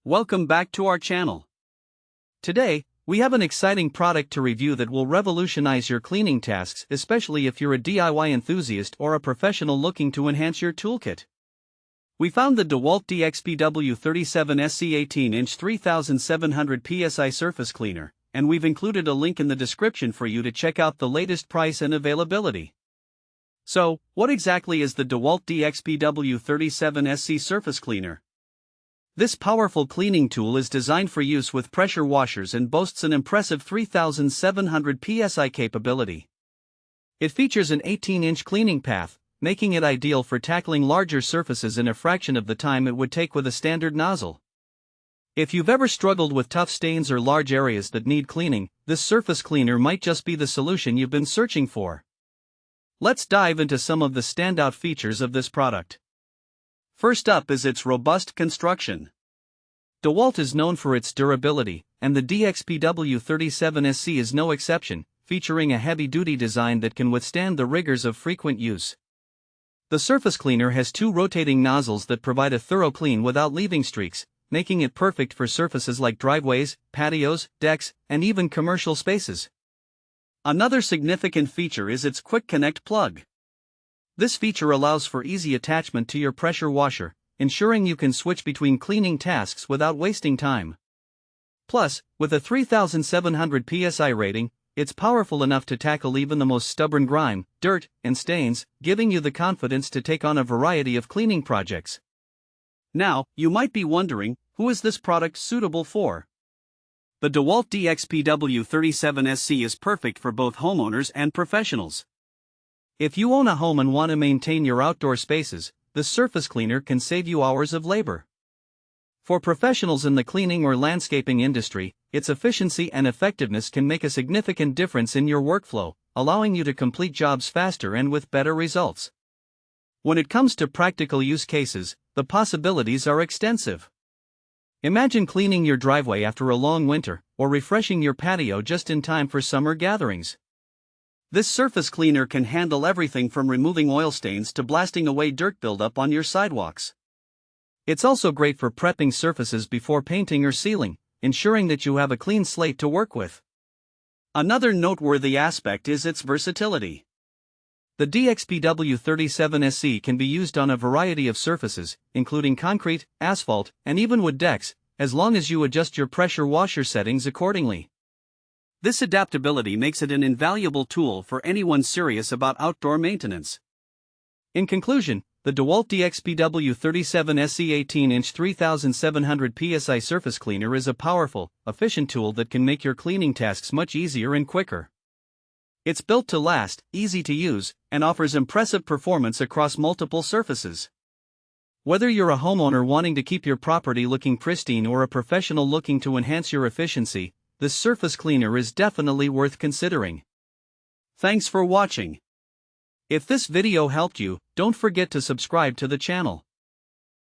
Welcome back to our channel. Today, we have an exciting product to review that will revolutionize your cleaning tasks, especially if you're a DIY enthusiast or a professional looking to enhance your toolkit. We found the DEWALT DXPW37SC 18-inch 3700 PSI Surface Cleaner, and we've included a link in the description for you to check out the latest price and availability. So, what exactly is the DEWALT DXPW37SC Surface Cleaner? This powerful cleaning tool is designed for use with pressure washers and boasts an impressive 3700 PSI capability. It features an 18-inch cleaning path, making it ideal for tackling larger surfaces in a fraction of the time it would take with a standard nozzle. If you've ever struggled with tough stains or large areas that need cleaning, this surface cleaner might just be the solution you've been searching for. Let's dive into some of the standout features of this product. First up is its robust construction. DEWALT is known for its durability, and the DXPW37SC is no exception, featuring a heavy-duty design that can withstand the rigors of frequent use. The surface cleaner has two rotating nozzles that provide a thorough clean without leaving streaks, making it perfect for surfaces like driveways, patios, decks, and even commercial spaces. Another significant feature is its Quick Connect plug. This feature allows for easy attachment to your pressure washer, ensuring you can switch between cleaning tasks without wasting time. Plus, with a 3700 PSI rating, it's powerful enough to tackle even the most stubborn grime, dirt, and stains, giving you the confidence to take on a variety of cleaning projects. Now, you might be wondering, who is this product suitable for? The DEWALT DXPW37SC is perfect for both homeowners and professionals. If you own a home and want to maintain your outdoor spaces, the surface cleaner can save you hours of labor. For professionals in the cleaning or landscaping industry, its efficiency and effectiveness can make a significant difference in your workflow, allowing you to complete jobs faster and with better results. When it comes to practical use cases, the possibilities are extensive. Imagine cleaning your driveway after a long winter, or refreshing your patio just in time for summer gatherings. This surface cleaner can handle everything from removing oil stains to blasting away dirt buildup on your sidewalks. It's also great for prepping surfaces before painting or sealing, ensuring that you have a clean slate to work with. Another noteworthy aspect is its versatility. The DXPW37SC can be used on a variety of surfaces, including concrete, asphalt, and even wood decks, as long as you adjust your pressure washer settings accordingly. This adaptability makes it an invaluable tool for anyone serious about outdoor maintenance. In conclusion, the DEWALT DXPW37SC 18-inch 3700 PSI Surface Cleaner is a powerful, efficient tool that can make your cleaning tasks much easier and quicker. It's built to last, easy to use, and offers impressive performance across multiple surfaces. Whether you're a homeowner wanting to keep your property looking pristine or a professional looking to enhance your efficiency, this surface cleaner is definitely worth considering. Thanks for watching. If this video helped you, don't forget to subscribe to the channel.